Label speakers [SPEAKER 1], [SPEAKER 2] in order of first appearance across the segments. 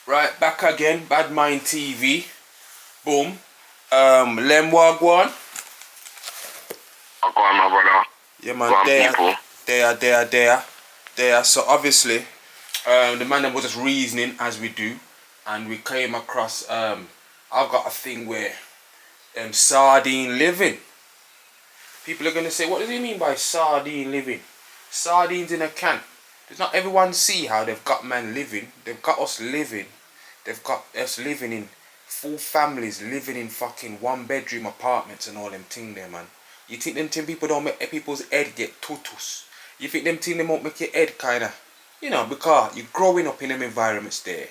[SPEAKER 1] Right, back again, Bad Mind TV. Boom. Lem Wagwan.
[SPEAKER 2] Go on, my brother.
[SPEAKER 1] Yeah, man,
[SPEAKER 2] Go on, people.
[SPEAKER 1] there. So obviously, the man was just reasoning as we do, and we came across I've got a thing where sardine living. People are gonna say, what does he mean by sardine living? Sardines in a can. Does not everyone see how they've got man living? They've got us living. They've got us living in full families, living in fucking 1-bedroom apartments and all them thing there, man. You think them thing people don't make people's head get tutus? You think them thing they won't make your head kinda, because you're growing up in them environments there.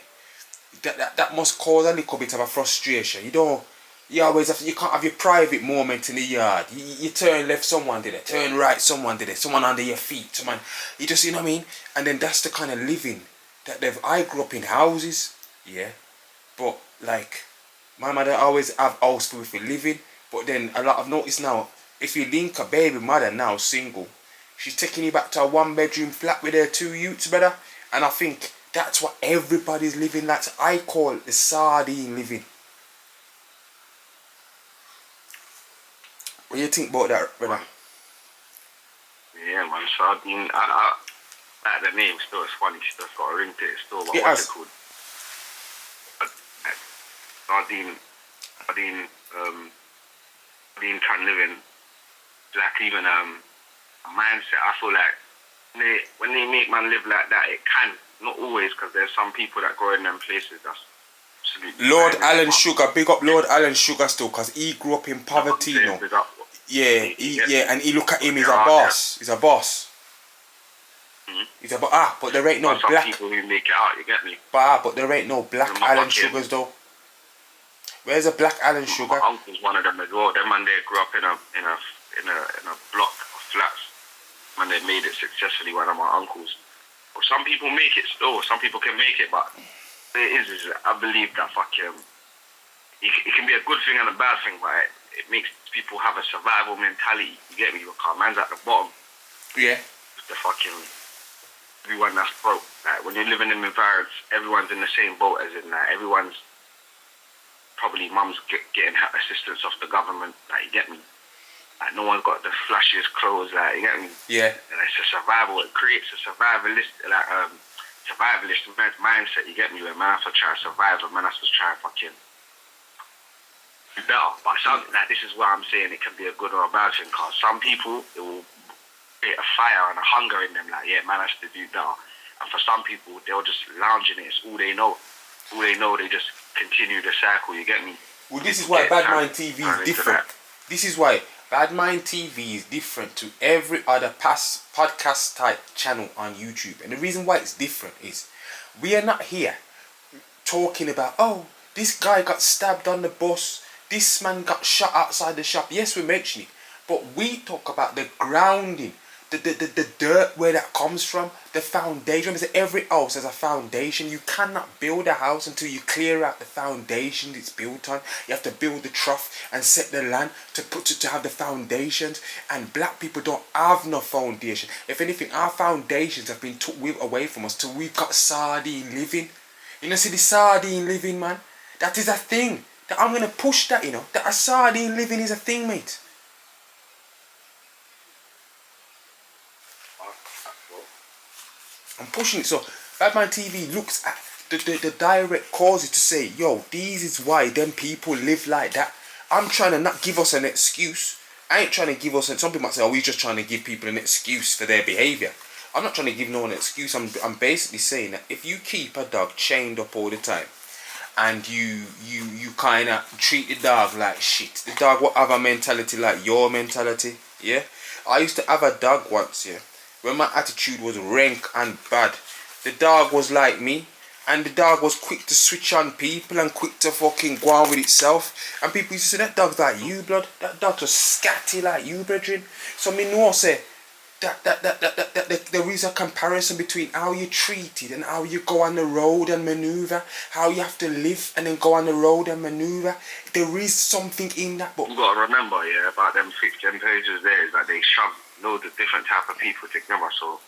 [SPEAKER 1] That must cause a little bit of a frustration. You always have to, you can't have your private moment in the yard. You turn left, someone did it. Turn right, someone did it. Someone under your feet. Someone, you just, you know what I mean? And then that's the kind of living that I grew up in houses, yeah. But like, my mother always have house for living. But then a lot I've noticed now, if you link a baby mother now single, she's taking you back to a 1-bedroom flat with her 2 youths, brother. And I think that's what everybody's living like. I call it the sardine living. What do you think about that, brother?
[SPEAKER 2] Yeah, man, sardine. I like the name still. It's funny. It's just got a ring to it still. But what's it called? Sardine can live in like even a mindset. I feel like when they make man live like that, it can, not always, because there's some people that go in them places that's absolutely
[SPEAKER 1] Lord Alan Sugar, big up Lord Alan Sugar still, because he grew up in poverty, you know. Yeah, and he look at him, he's a boss. He's a boss. He's a but there ain't no black.
[SPEAKER 2] Some people who make it out, you get me?
[SPEAKER 1] But there ain't no black Alan Sugars though. Where's a black Alan Sugar?
[SPEAKER 2] My uncle's one of them as well. Them man, they grew up in a block of flats. Man, they made it successfully. One of my uncles. But some people make it still. Some people can make it, but it is I believe that it can be a good thing and a bad thing, but it makes people have a survival mentality. You get me? Because man's at the bottom.
[SPEAKER 1] Yeah.
[SPEAKER 2] The everyone that's broke. Like when you're living in environments, everyone's in the same boat as in like everyone's probably mum's getting assistance off the government. Like you get me? Like no one's got the flashiest clothes. Like you get me?
[SPEAKER 1] Yeah.
[SPEAKER 2] And it's a survival. It creates a survivalist mindset. You get me? Where man has to try to survive, and man has to try and fucking do better. But something like this is why I'm saying it can be a good or a bad thing. Cause some people it will create a fire and a hunger in them. Like yeah, man has to do better. And for some people, they'll just lounge in it. It's all they know. All they know, they just continue the cycle. You get me?
[SPEAKER 1] Well, this is why Bad Mind TV is different. This is why Bad Mind TV is different to every other podcast type channel on YouTube. And the reason why it's different is we are not here talking about, oh, this guy got stabbed on the bus, this man got shot outside the shop. Yes, we mention it, but we talk about the grounding, the dirt, where that comes from, the foundation. Because every house has a foundation. You cannot build a house until you clear out the foundation it's built on. You have to build the trough and set the land to have the foundations. And black people don't have no foundation. If anything, our foundations have been took away from us till we've got sardine living. You know, see the sardine living, man? That is a thing. That I'm gonna push that, you know. That a sardine living is a thing, mate. I'm pushing it. So Bad Man TV looks at the direct causes to say, yo, these is why them people live like that. I'm trying to not give us an excuse. I ain't trying to give us, some people might say, oh, we're just trying to give people an excuse for their behaviour. I'm not trying to give no one an excuse. I'm basically saying that if you keep a dog chained up all the time and you kind of treat the dog like shit, the dog will have a mentality like your mentality, yeah? I used to have a dog once, yeah, when my attitude was rank and bad. The dog was like me, and the dog was quick to switch on people and quick to fucking go on with itself. And people used to say, that dog's like you, blood. That dog's just scatty like you, brethren. So me know say that there is a comparison between how you treated and how you go on the road and maneuver, how you have to live and then go on the road and maneuver. There is something in that. But
[SPEAKER 2] you gotta remember, yeah, about them 6 pages there is that they shove loads of different type of people together. So what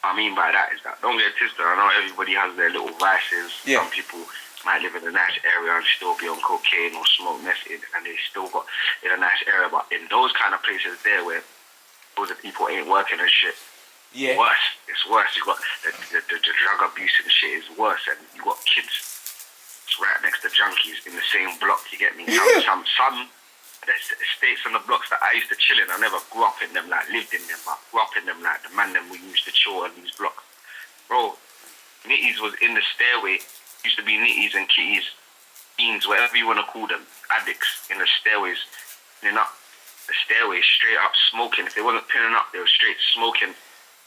[SPEAKER 2] I mean by that is that, don't get twisted, I know everybody has their little vices.
[SPEAKER 1] Yeah.
[SPEAKER 2] Some people might live in a nice area and still be on cocaine or smoke meth and they still got in a nice area. But in those kind of places there where those people ain't working and shit, worse. It's worse. You got the drug abuse and shit is worse, and you got kids right next to junkies in the same block. You get me? Some the estates and the blocks that I used to chill in, I never grew up in them, like lived in them, but grew up in them like the man them we used to chill in these blocks. Bro, nitties was in the stairway. Used to be nitties and kitties, beans, whatever you want to call them, addicts in the stairways, pinning up the stairways straight up smoking. If they wasn't pinning up, they were straight smoking.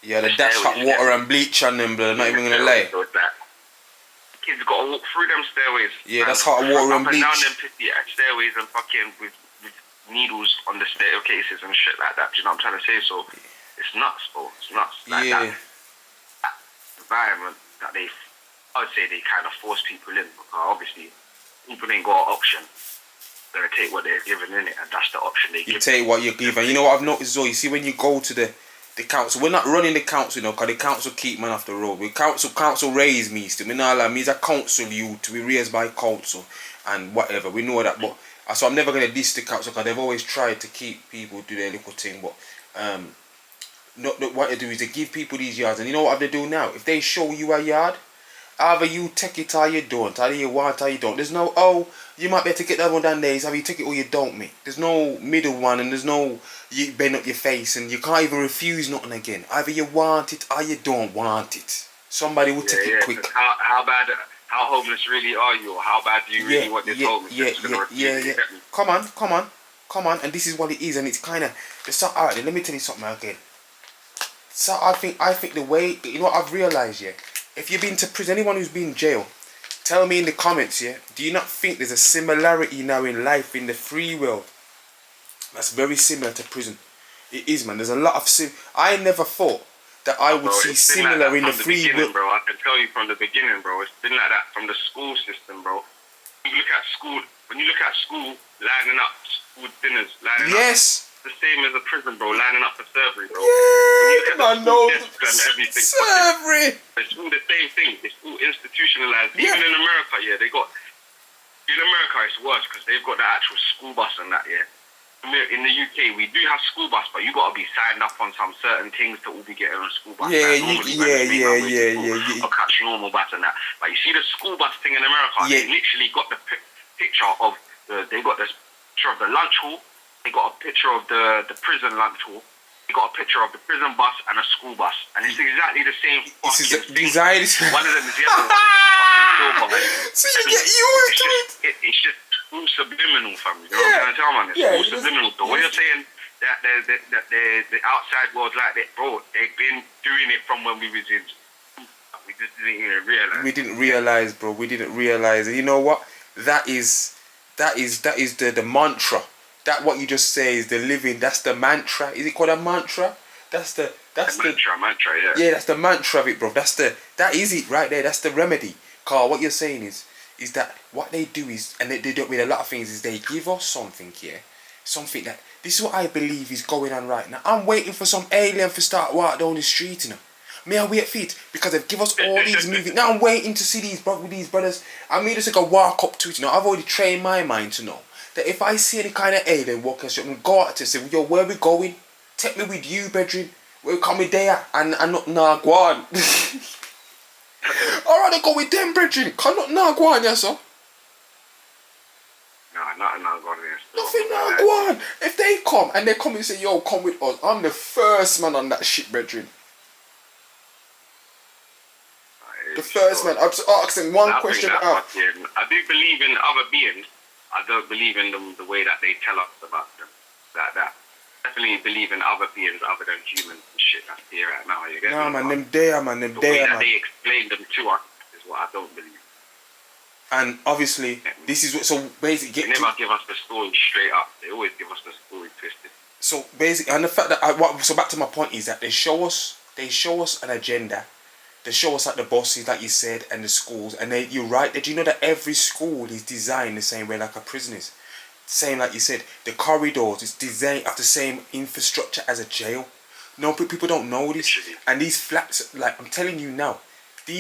[SPEAKER 1] Yeah, the dash hot water and bleach on them, blood. Not even gonna lie.
[SPEAKER 2] So that kids gotta walk through them stairways.
[SPEAKER 1] Yeah, that's hot water and bleach.
[SPEAKER 2] Up and down them pissy stairways and fucking with needles on the staircases and shit like that. Do you know what I'm trying to say? So it's nuts, bro. It's nuts. Like that environment that I would say they kind of force people in, because obviously people ain't got an option. They're gonna take what they're given in it, and that's the option they give. You
[SPEAKER 1] take what you're given. You know what I've noticed as well? You see, when you go to the council, we're not running the council, you know, because the council keep man off the road. We council raise me still. Me not like me's a council you to be raised by council and whatever. We know that, but so I'm never gonna diss the council because they've always tried to keep people do their little thing. But what they do is they give people these yards, and you know what they do now? If they show you a yard, either you take it or you don't, either you want or you don't. There's no, oh, you might be able to get that one down there, either you take it or you don't, mate. There's no middle one, and there's no, you bend up your face, and you can't even refuse nothing again. Either you want it or you don't want it. Somebody will take it quick.
[SPEAKER 2] How bad, how homeless really are you, or how bad do you really want this homeless?
[SPEAKER 1] Come on, and this is what it is, and it's kind of, alright then, let me tell you something again. So I think the way, you know what I've realised, yeah? If you've been to prison, anyone who's been in jail, tell me in the comments, yeah? Do you not think there's a similarity now in life in the free world that's very similar to prison? It is, man. There's a lot of I never thought that I would see similar in the free world.
[SPEAKER 2] Bro, I can tell you from the beginning, bro. It's been like that from the school system, bro. When you look at school lining up, school dinners lining up.
[SPEAKER 1] Yes.
[SPEAKER 2] The same as a prison, bro, lining up for surgery, bro.
[SPEAKER 1] Yeah, man, no.
[SPEAKER 2] Surgery. It's all the same thing. It's all institutionalized. Yeah. Even in America, yeah, in America it's worse because they've got the actual school bus and that, yeah. In the UK, we do have school bus, but you got to be signed up on some certain things to all be getting on a school bus.
[SPEAKER 1] Yeah,
[SPEAKER 2] Or catch normal bus and that. But you see the school bus thing in America, they literally got the picture of they got this picture of the lunch hall. They got a picture of the prison lunch hall. They got a picture of the prison bus and a school bus, and it's exactly the same fucking thing. One of them is yellow, one of them is fucking silver.
[SPEAKER 1] So you get used to it.
[SPEAKER 2] It's just all subliminal, fam. You know what I'm trying to tell, man? It's all subliminal. So when you're saying that the outside world's like that, bro, they've been doing it from when we was in. We just didn't even realize.
[SPEAKER 1] We didn't realize, bro. We didn't realize. And you know what? That is the mantra. That what you just say is the living. That's the mantra. Is it called a mantra? That's the
[SPEAKER 2] mantra. Yeah.
[SPEAKER 1] Yeah, that's the mantra of it, bro. That is it right there. That's the remedy. Carl, what you're saying is that what they do is, and they do it with a lot of things, is they give us something, yeah, something that this is what I believe is going on right now. I'm waiting for some alien to start walk down the street, you know. May I wait for it because they've give us all these movies. Now I'm waiting to see these brothers. I mean, just like a walk up to it, you know. I've already trained my mind to know that if I see any kind of alien walking the street, I'm going to go out to say, yo, where we going? Take me with you, brethren. We'll come with there. And not go on. I'd rather go with them, brethren. Can not go on, yes, sir.
[SPEAKER 2] Nothing not go on, yes.
[SPEAKER 1] Nothing not go on. If they come and they come and say, yo, come with us, I'm the first man on that shit, brethren. The first man. I'm just asking one question.
[SPEAKER 2] I do believe in other beings. I don't believe in them the way that they tell us about them. That. Definitely believe in other beings other than humans and shit that's here right now. You get
[SPEAKER 1] nah,
[SPEAKER 2] me?
[SPEAKER 1] Man, them there, man.
[SPEAKER 2] The way that they explain them to us is what I don't believe.
[SPEAKER 1] And obviously, this is what. So basically,
[SPEAKER 2] they never give us the story straight up. They always give us the story twisted.
[SPEAKER 1] So basically, and the fact that so back to my point is that they show us an agenda. They show us like the bosses, like you said, and the schools. And you're right. Did you know that every school is designed the same way like a prison is? Same like you said, the corridors is designed of the same infrastructure as a jail. No, people don't know this. And these flats, like I'm telling you now,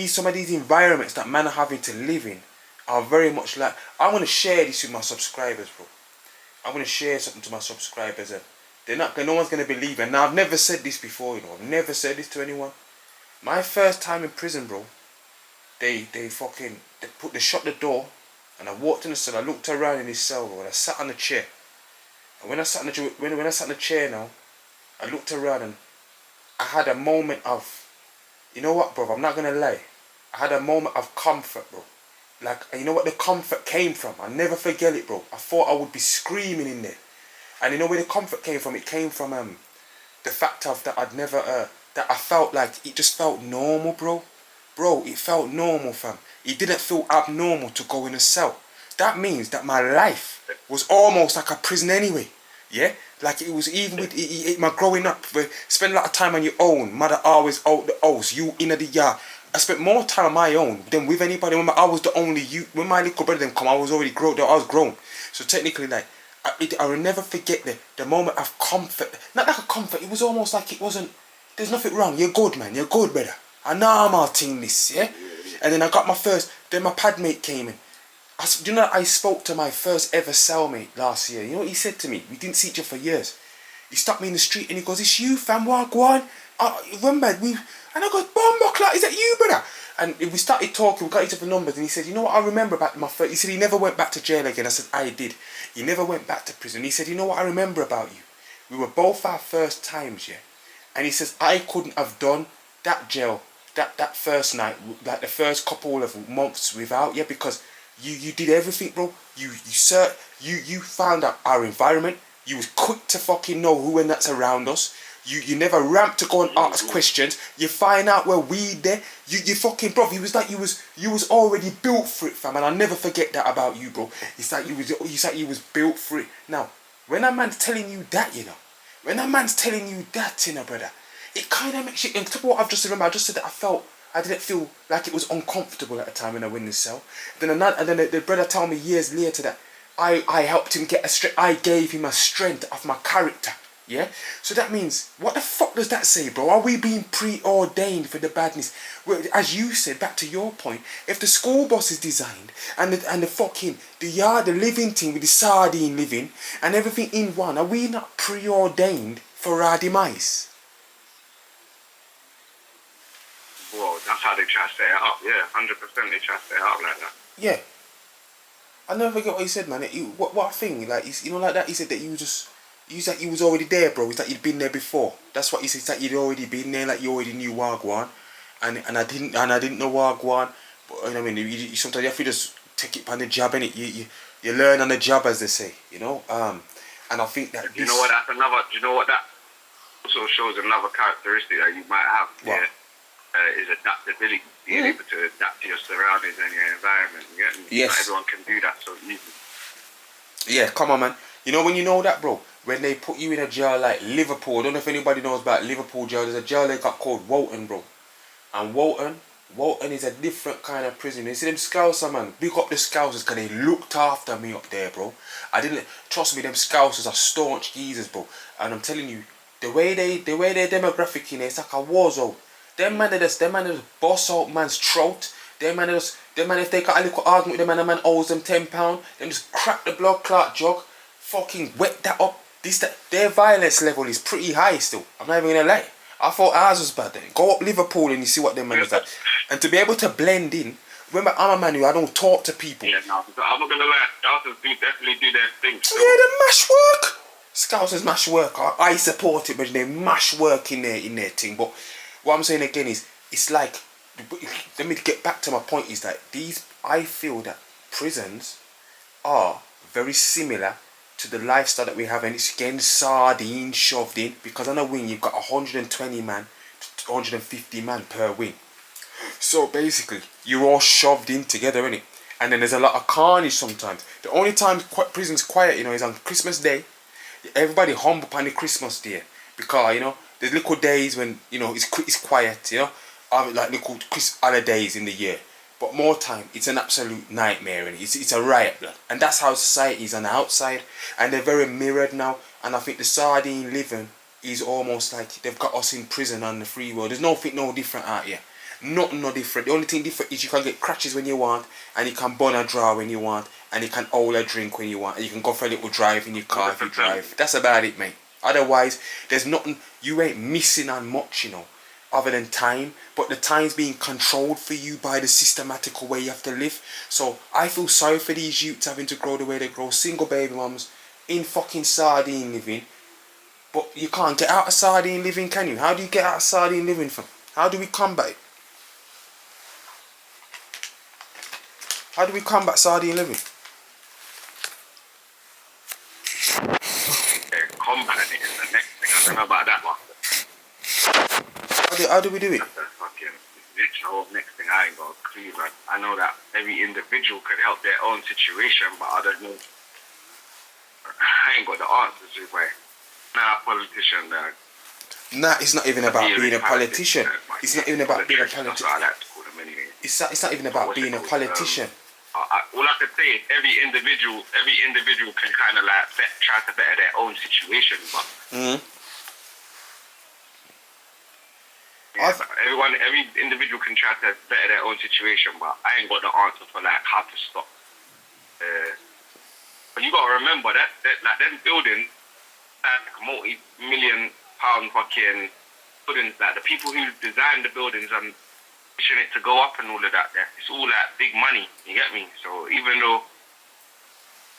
[SPEAKER 1] some of these environments that man are having to live in I very much like. I want to share this with my subscribers, bro. I want to share something to my subscribers, and no one's gonna believe it. Now I've never said this before, you know. I've never said this to anyone. My first time in prison, bro. They shut the door, and I walked in the cell. I looked around in his cell, bro, and I sat on the chair. And when I sat in the chair now, I looked around and I had a moment of, you know what, bro? I'm not gonna lie. I had a moment of comfort, bro. Like, you know what the comfort came from? I'll never forget it, bro. I thought I would be screaming in there. And you know where the comfort came from? It came from the fact of that I'd never that I felt like it just felt normal, bro. Bro, it felt normal, fam. It didn't feel abnormal to go in a cell. That means that my life was almost like a prison anyway. Yeah? Like it was even with my growing up, spend a lot of time on your own. Mother always out the house, you in the yard. I spent more time on my own than with anybody. Remember, I was the only youth. When my little brother them come, I was already grown. I was grown. So technically, like, I will never forget the moment of comfort. Not like a comfort. It was almost like it wasn't. There's nothing wrong. You're good, man. You're good, brother. A normal thing, this, yeah. And then I got my first. Then my pad mate came in. You know, I spoke to my first ever cellmate last year. You know what he said to me? We didn't see each other for years. He stopped me in the street and he goes, "It's you, fam. What, go on?" Remember, and I go, "Bomba clock, is that you, brother?" And we started talking, we got each other numbers, and he said, "You know what I remember about my first..." He said he never went back to jail again. I said, "I did." He never went back to prison. He said, "You know what I remember about you? We were both our first times, yeah." And he says, "I couldn't have done that jail, that first night, like the first couple of months without you, because you did everything, bro. You found out our environment. You was quick to fucking know who and that's around us. You never ramped to go and ask questions. You find out where we there. You fucking, bro. He was like you was already built for it, fam. And I'll never forget that about you, bro. It's like you was built for it. Now, when a man's telling you that, you know, brother, it kind of makes you. On top of what I've just remembered, I just said that I didn't feel like it was uncomfortable at the time when I went in the cell. Then the brother told me years later that I helped him get I gave him a strength of my character. Yeah? So that means, what the fuck does that say, bro? Are we being preordained for the badness? Well, as you said, back to your point, if the school bus is designed and the fucking the living thing with the sardine living and everything in one, are we not preordained for our demise?
[SPEAKER 2] Well, that's how they try to set it up. Yeah, 100% they try to set it up like that.
[SPEAKER 1] Yeah. I never forget what he said, man. What thing? Like, you know, like that. He said that you like you was already there, bro. It's like you'd been there before. That's what he said. It's like you'd already been there, like you already knew Wagwan, and I didn't know Wagwan. But you know what I mean, you sometimes you have to just take it on the job, innit? You learn on the job, as they say, you know. And I think that
[SPEAKER 2] you know what? That's another. Do you know what that also shows? Another characteristic that you might have.
[SPEAKER 1] What?
[SPEAKER 2] Yeah, is adaptability. Being able to adapt to your surroundings and your environment. You get me?
[SPEAKER 1] Yes.
[SPEAKER 2] Not everyone can do that so easily.
[SPEAKER 1] Yeah, come on, man. You know when you know that, bro? When they put you in a jail like Liverpool, I don't know if anybody knows about Liverpool jail. There's a jail they got called Walton, bro. And Walton is a different kind of prison. You see them Scousers, man. Big up the Scousers, because they looked after me up there, bro. Trust me, them Scousers are staunch geezers, bro. And I'm telling you, the way their demographic in there, it's like a war zone. Them man just boss out man's throat. Them man if they got a little argument with them and a man owes them £10, them just crack the blood clot jug, fucking wet that up. Their violence level is pretty high still. I'm not even gonna lie. I thought ours was bad then. Go up Liverpool and you see what them man is like. And to be able to blend in, remember I'm a man who I don't talk to people.
[SPEAKER 2] Yeah, no, I'm not gonna lie, Scousers definitely do their thing. So.
[SPEAKER 1] Yeah, they mash work. Scousers mash work. I support it, but they mash work in their thing. But what I'm saying again is, it's like, let me get back to my point, is that I feel that prisons are very similar to the lifestyle that we have, and it's again sardine shoved in, because on a wing you've got 120 man to 150 man per wing. So basically, you're all shoved in together, innit? And then there's a lot of carnage sometimes. The only time prison's quiet, you know, is on Christmas Day. Everybody humble upon the Christmas Day, because, you know, there's little days when, you know, it's quiet, you know, like little holidays in the year. But more time, it's an absolute nightmare, and it's a riot, blood. And that's how society is on the outside, and they're very mirrored now. And I think the sardine living is almost like they've got us in prison on the free world. There's nothing no different out here. Nothing no different. The only thing different is you can get crashes when you want, and you can burn a draw when you want, and you can hold a drink when you want, and you can go for a little drive in your car if you drive. That's about it, mate. Otherwise, there's nothing, you ain't missing on much, you know, other than time, but the time's being controlled for you by the systematical way you have to live. So I feel sorry for these youths having to grow the way they grow, single baby mums, in fucking sardine living, but you can't get out of sardine living, can you? How do you get out of sardine living from? How do we combat it? How do we combat sardine living?
[SPEAKER 2] Combating it is the next thing. I don't know about that one.
[SPEAKER 1] How do we do it?
[SPEAKER 2] That's the fucking next thing. I ain't got a clue, man. I know that every individual could help their own situation, but I don't know. I ain't got the answers to why. Nah, politician,
[SPEAKER 1] Nah, it's not even about being a politician. It's not even about being a politician.
[SPEAKER 2] I like to call them anyway.
[SPEAKER 1] It's not even about being a politician.
[SPEAKER 2] All I could say is every individual can kind of like try to better their own situation, but every individual can try to better their own situation, but I ain't got the answer for like how to stop. But you gotta remember that like them buildings, like multi-million pound fucking buildings, like the people who designed the buildings and pushing it to go up and all of that, it's all like big money, you get me? So even though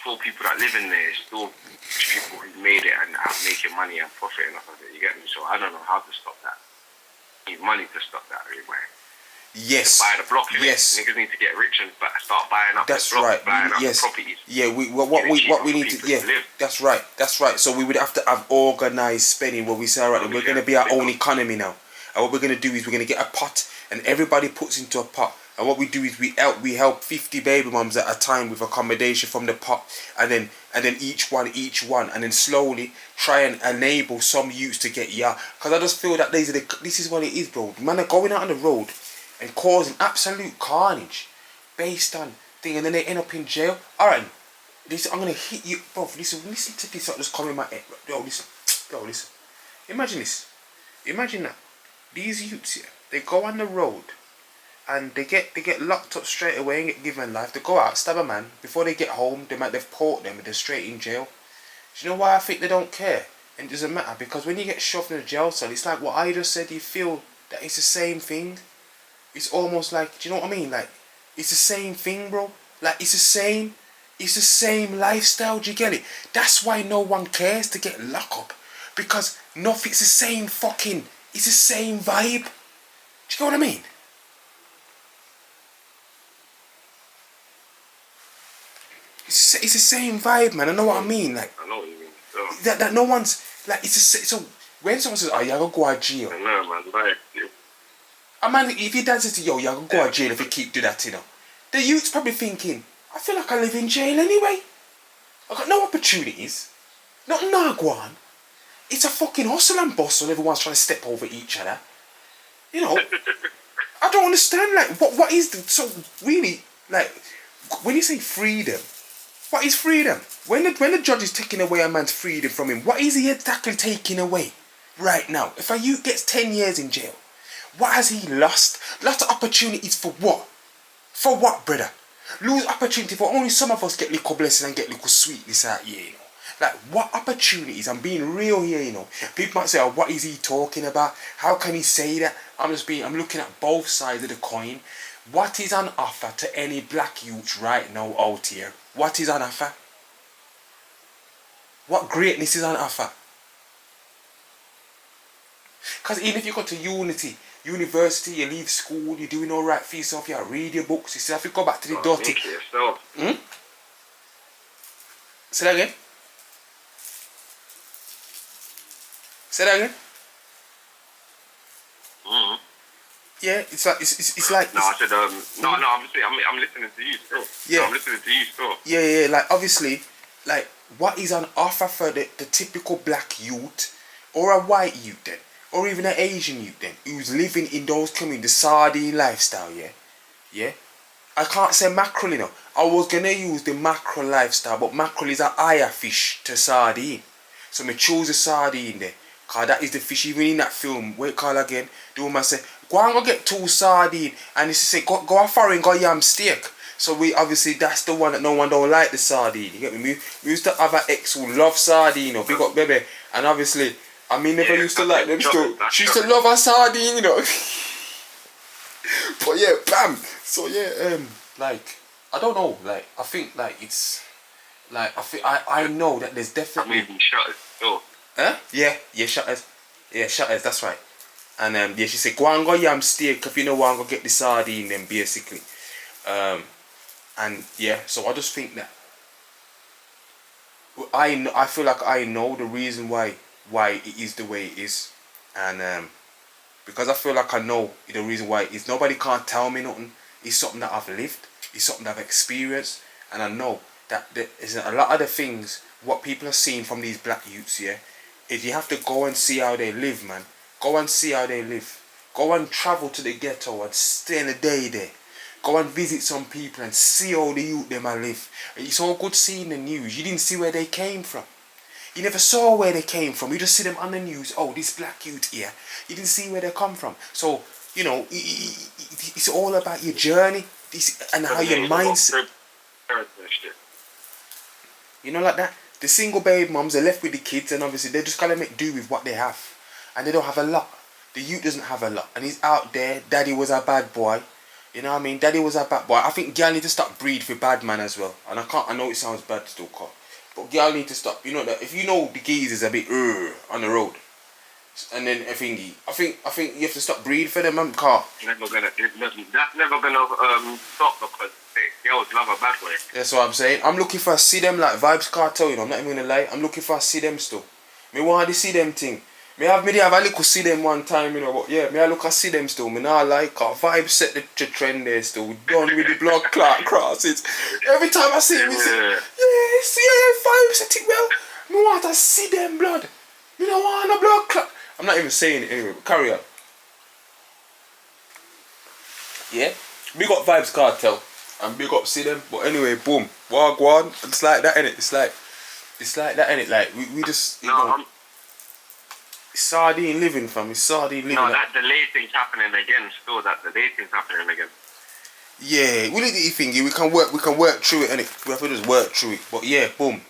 [SPEAKER 2] poor people that live in there, it's still people who made it and are making money and profiting off of it, you get me? So I don't know how to stop that. Need money to stop that, really, man.
[SPEAKER 1] Yes.
[SPEAKER 2] Buy the block,
[SPEAKER 1] yes.
[SPEAKER 2] Niggas need to get rich and start buying up
[SPEAKER 1] that's
[SPEAKER 2] the block,
[SPEAKER 1] right.
[SPEAKER 2] buying up
[SPEAKER 1] yes.
[SPEAKER 2] the properties.
[SPEAKER 1] Yeah, what we need to that's right. So we would have to have organised spending where we say, all right, we're going to be our own economy now. And what we're going to do is we're going to get a pot and everybody puts into a pot. And what we do is we help 50 baby mums at a time with accommodation from the pot, and then each one, and then slowly try and enable some youths to get because I just feel that this is what it is, bro. Man are going out on the road and causing absolute carnage based on thing, and then they end up in jail. All right, I'm gonna hit you, bro. Listen to this. Just come in my head, bro. Listen. Imagine this. Imagine that these youths here, they go on the road. And they get locked up straight away and get given life. They go out, stab a man. Before they get home, they've caught them and they're straight in jail. Do you know why I think they don't care? And it doesn't matter, because when you get shoved in a jail cell, it's like what I just said. You feel that it's the same thing. It's almost like, do you know what I mean? Like, it's the same thing, bro. Like, it's the same lifestyle. Do you get it? That's why no one cares to get locked up, because nothing's the same fucking. It's the same vibe. Do you know what I mean? It's the same vibe, man. I know what I mean. Like,
[SPEAKER 2] I know what you mean.
[SPEAKER 1] That no one's like. So when someone says, "Oh, you're gonna go to jail,"
[SPEAKER 2] I know, man. Like,
[SPEAKER 1] man, if your dad says to you, "Yo, you're gonna go to jail if you keep doing that," you know, the youth's probably thinking, "I feel like I live in jail anyway. I got no opportunities, not Nagwan. It's a fucking hustle and bustle. Everyone's trying to step over each other. You know, I don't understand. Like, what is so really like when you say freedom?" What is freedom? When the judge is taking away a man's freedom from him, what is he exactly taking away right now? If a youth gets 10 years in jail, what has he lost? Lots of opportunities for what? For what, brother? Lose opportunity for only some of us get little blessing and get little sweetness out here, you know. Like, what opportunities? I'm being real here, you know. People might say, oh, what is he talking about? How can he say that? I'm looking at both sides of the coin. What is on offer to any black youth right now out here? What is on offer? What greatness is on offer? Because even if you go to university, you leave school, you're doing all right for yourself, you read your books, you still have to go back to the dirty. Say that again? Say that again? Yeah, it's like.
[SPEAKER 2] No, I said I'm listening to you still.
[SPEAKER 1] Yeah,
[SPEAKER 2] I'm listening to you still.
[SPEAKER 1] Yeah. Like, obviously, like, what is on offer for the typical black youth, or a white youth then, or even an Asian youth then, who's living in those communities, the sardine lifestyle, yeah. I can't say mackerel, you know. I was gonna use the mackerel lifestyle, but mackerel is a higher fish to sardine, so me choose the sardine there. Cause that is the fish. Even in that film, what it call again? The woman say, go and go get 2 sardine, and it's say go a foreign go yam steak. So we obviously that's the one that no one don't like the sardine. You get me? We used to have an ex who loved sardine, you know, big up baby, and obviously I mean never used to like them still. She used to love her sardine, you know. But yeah, bam. So yeah, like I don't know, like I think like it's like I know that there's definitely.
[SPEAKER 2] I'm even shut. Oh.
[SPEAKER 1] Huh? Yeah, shutters. Yeah, shutters. That's right. And yeah, she said, go and go yam steak if you know want to go get the sardine then basically. And yeah, so I just think that I feel like I know the reason why it is the way it is, and because I feel like I know the reason why it is. Nobody can't tell me nothing. It's something that I've lived. It's something that I've experienced, and I know that there is a lot of the things what people are seeing from these black youths. Yeah, if you have to go and see how they live, man. Go and see how they live. Go and travel to the ghetto and stay in a day there. Go and visit some people and see how the youth them live. It's all good seeing the news. You didn't see where they came from. You never saw where they came from. You just see them on the news. Oh, this black youth here. You didn't see where they come from. So, you know, it's all about your journey and how your mindset. You know, like that. The single baby mums are left with the kids, and obviously they just gotta make do with what they have. And they don't have a lot. The youth doesn't have a lot. And he's out there. Daddy was a bad boy. You know what I mean? Daddy was a bad boy. I think girl need to stop breed for bad man as well. And I know it sounds bad still, Carl. But girl need to stop. You know that if you know the geese is a bit on the road. And then I think you have to stop breed for them, man, Carl.
[SPEAKER 2] That's never gonna stop because girls love a bad boy.
[SPEAKER 1] That's what I'm saying. I'm looking for a see them like Vibes Cartel, you know, I'm not even gonna lie. I'm looking for a see them still. Me want to see them thing. Me have a little see them one time, you know, but yeah, me I look at see them still. Me not like our vibe set the trend there still. Done with the blood clot crosses. Every time I see it, me say, vibe set it well. Me want to see them blood. Me don't want a blood clot. I'm not even saying it anyway, but carry on. Yeah? Big up Vibes Cartel. And big up see them. But anyway, boom. Wagwan. It's like that, innit? It's like that, innit? Like we just you know. Sardine living, fam. It's sardine living.
[SPEAKER 2] No, that delay thing's happening again. Still, that delay thing's happening again.
[SPEAKER 1] Yeah, we need to thingy. We can work through it, innit? We have to just work through it. But yeah, boom.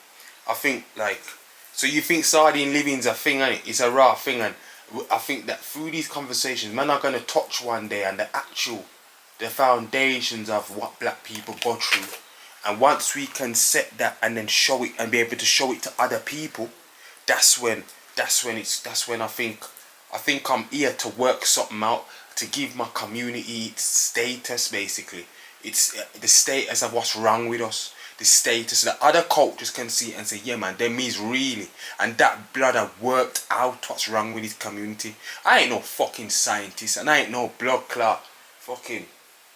[SPEAKER 1] I think like, so you think sardine living's a thing, innit? It's a raw thing, and I think that through these conversations, man, are gonna touch one day and the foundations of what black people go through, and once we can set that and then show it and be able to show it to other people, that's when I think I'm here to work something out, to give my community its status basically. It's the status of what's wrong with us. The status that other cultures can see and say, yeah man, them is really, and that blood have worked out what's wrong with his community. I ain't no fucking scientist and I ain't no blood clot. Fucking,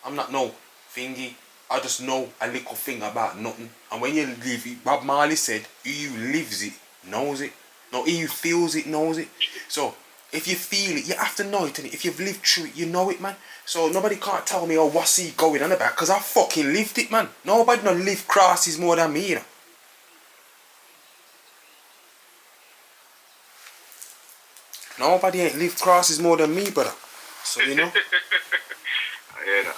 [SPEAKER 1] I'm not no thingy. I just know a little thing about nothing. And when you live it, Bob Marley said, he who lives it knows it. No, he who feels it knows it. So if you feel it, you have to know it. And if you've lived through it, you know it, man. So nobody can't tell me, oh, what's he going on about? Because I fucking lived it, man. Nobody no live crosses more than me, you know. Nobody ain't lived crosses more than me, brother. So, you know.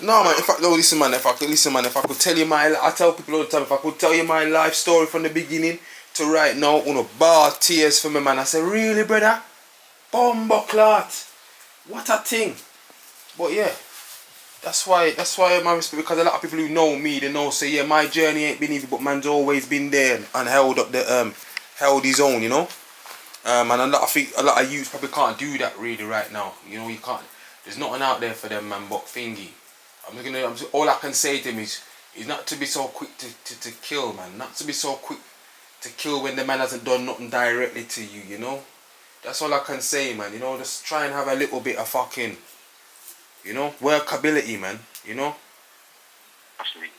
[SPEAKER 1] No, man. Listen, man. If I could tell you I tell people all the time, if I could tell you my life story from the beginning to right now, bar tears for me, man. I say, really, brother? Bomba clot. What a thing. But yeah, that's why my respect, because a lot of people who know me, they know say, yeah, my journey ain't been easy, but man's always been there and held up the held his own, you know. And a lot of youths probably can't do that really right now. You know, you can't. There's nothing out there for them, man. But thingy, all I can say to him is not to be so quick to kill, man. Not to be so quick to kill when the man hasn't done nothing directly to you, you know. That's all I can say, man. You know, just try and have a little bit of fucking, you know, workability, man. You know.
[SPEAKER 2] Absolutely.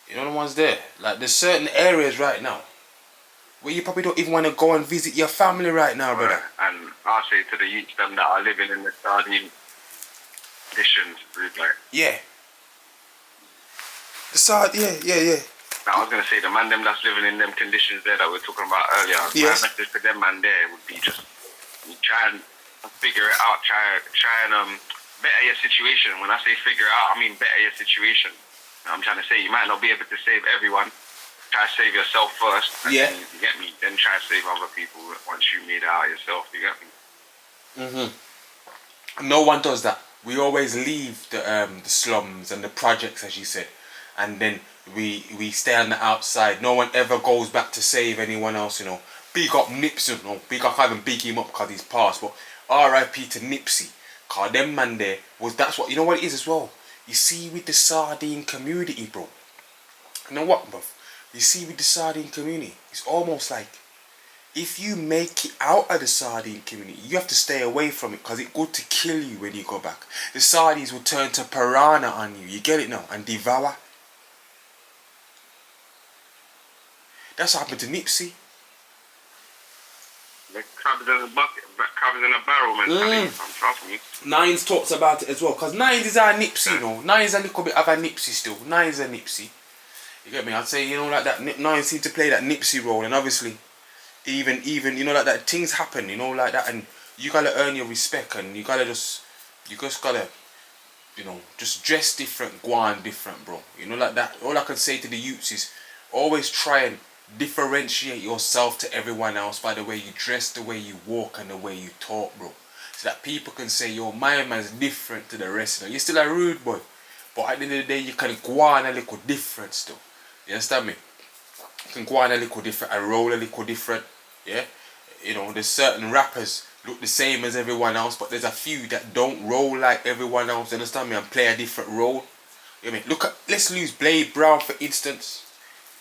[SPEAKER 1] You know the ones there. Like there's certain areas right now where you probably don't even want to go and visit your family right now, brother.
[SPEAKER 2] And I'll say to the youth them that are living in the Sardine conditions, like. Yeah.
[SPEAKER 1] Yeah.
[SPEAKER 2] Now, I was going to say, the man them that's living in them conditions there that we were talking about earlier,
[SPEAKER 1] yes.
[SPEAKER 2] My message to them man there would be just try and figure it out, try and better your situation. When I say figure out, I mean better your situation. I'm trying to say you might not be able to save everyone. Try to save yourself first.
[SPEAKER 1] Yeah.
[SPEAKER 2] You get me? Then try to save other people once you made it out yourself. You get me?
[SPEAKER 1] No one does that. We always leave the slums and the projects, as you said, and then we stay on the outside. No one ever goes back to save anyone else. You know, big up Nipsey. No, big up. I can't even big him up because he's passed. But R.I.P. to Nipsey. Cause them man there was, that's what, you know what it is as well. You see with the sardine community, bro. You know what, bro? You see with the sardine community, it's almost like, if you make it out of the sardine community, you have to stay away from it because it's good to kill you when you go back. The sardines will turn to piranha on you. You get it now? And devour. That's what happened to Nipsey.
[SPEAKER 2] The crabs in a bucket, crabs in a barrel, man. Trust me.
[SPEAKER 1] Nines talks about it as well, because Nines is our Nipsey, you know. Nines a little bit of a Nipsey still. Nines a Nipsey. You get me? I'd say, you know, like that. Nines seem to play that Nipsey role, and obviously, even you know, like that, things happen, you know, like that, and you gotta earn your respect, and you just gotta, you know, just dress different, go on different, bro. You know, like that. All I can say to the youths is always try and differentiate yourself to everyone else by the way you dress, the way you walk, and the way you talk, bro. So that people can say, yo, my man's different to the rest of them. You're still a rude boy, but at the end of the day, you can go on a little different still. You understand me? You can go on a little different and roll a little different. Yeah? You know, there's certain rappers look the same as everyone else, but there's a few that don't roll like everyone else. You understand me? And play a different role. You know what I mean? Look at, let's use Blade Brown for instance.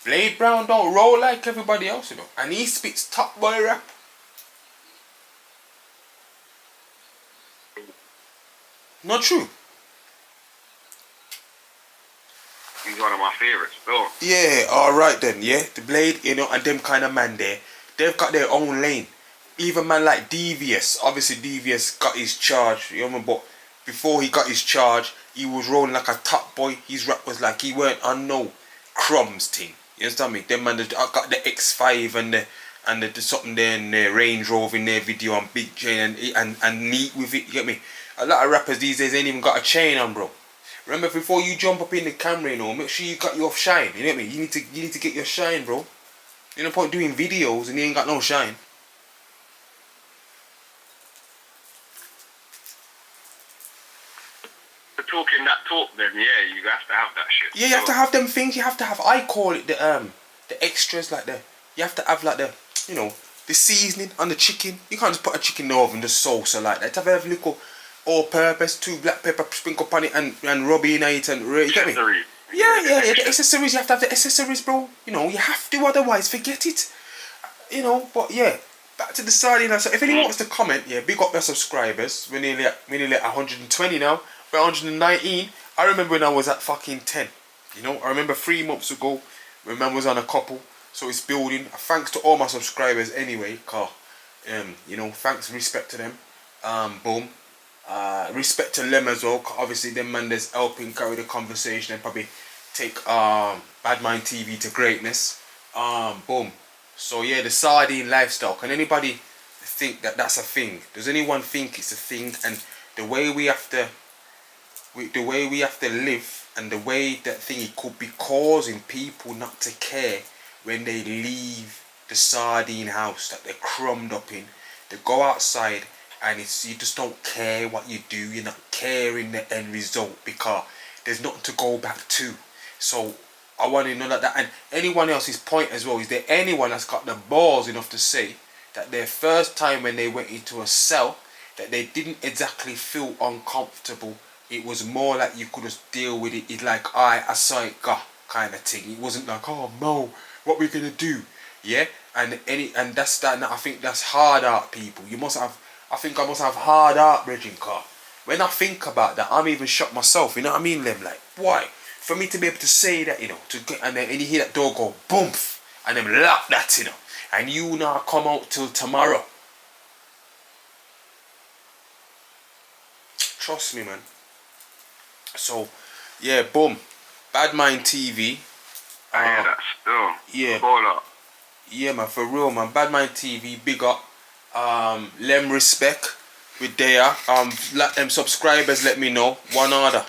[SPEAKER 1] Blade Brown don't roll like everybody else, you know. And he spits top boy rap. Not true.
[SPEAKER 2] He's one of my favorites, though.
[SPEAKER 1] Yeah, alright then, yeah. The Blade, you know, and them kind of man there, they've got their own lane. Even man like Devious, obviously Devious got his charge, you know, but before he got his charge, he was rolling like a top boy. His rap was like he weren't on no crumbs thing. You understand me? Them man, I got the X5 and the something there in their Range Rover in their video on big chain and neat with it. You get me? A lot of rappers these days ain't even got a chain on, bro. Remember, before you jump up in the camera, you know, make sure you got your shine. You get me? You need to get your shine, bro. You no point doing videos and you ain't got no shine.
[SPEAKER 2] For talking that talk, then yeah, you have to have that shit.
[SPEAKER 1] Yeah, you have to have them things. You have to have. I call it the extras, like the. You have to have like the, you know, the seasoning on the chicken. You can't just put a chicken in the oven, just salsa like that. You have to have a little all-purpose, 2 black pepper, sprinkle upon it and rub in it and you get me? Yeah. The accessories, you have to have the accessories, bro. You know, you have to, otherwise forget it. You know, but yeah, back to the sardine. So if anyone wants to comment, yeah, big up their subscribers. We're nearly at 120 now. We're 119. I remember when I was at fucking 10. You know, I remember 3 months ago when man was on a couple. So it's building. Thanks to all my subscribers anyway, car. You know, thanks, respect to them. Boom. Respect to them as well. Obviously, them man that's helping carry the conversation and probably take Bad Mind TV to greatness. Boom. So yeah, the sardine lifestyle. Can anybody think that that's a thing? Does anyone think it's a thing? And the way we have to live, and the way that thing, it could be causing people not to care when they leave the sardine house that they're crumbed up in. They go outside and it's, you just don't care what you do. You're not caring the end result because there's nothing to go back to. So I want to know that. And anyone else's point as well, is there anyone that's got the balls enough to say that their first time when they went into a cell, that they didn't exactly feel uncomfortable? It was more like you could just deal with it. It's like, I saw it go kind of thing. It wasn't like, oh no, what we gonna do? Yeah, and that's that. I think that's hard art, people. You must have. I think I must have hard art, bridging car. When I think about that, I'm even shocked myself. You know what I mean, Lem? Like, why? For me to be able to say that, you know, to get, and then you hear that door go boom, and then lock that, you know, and you not come out till tomorrow. Trust me, man. So, yeah, boom. Bad Mind TV.
[SPEAKER 2] I hear that still.
[SPEAKER 1] Yeah.
[SPEAKER 2] Ball up.
[SPEAKER 1] Yeah, man, for real, man. Bad Mind TV, big up. Lem respect. With there, let them subscribers let me know. One order.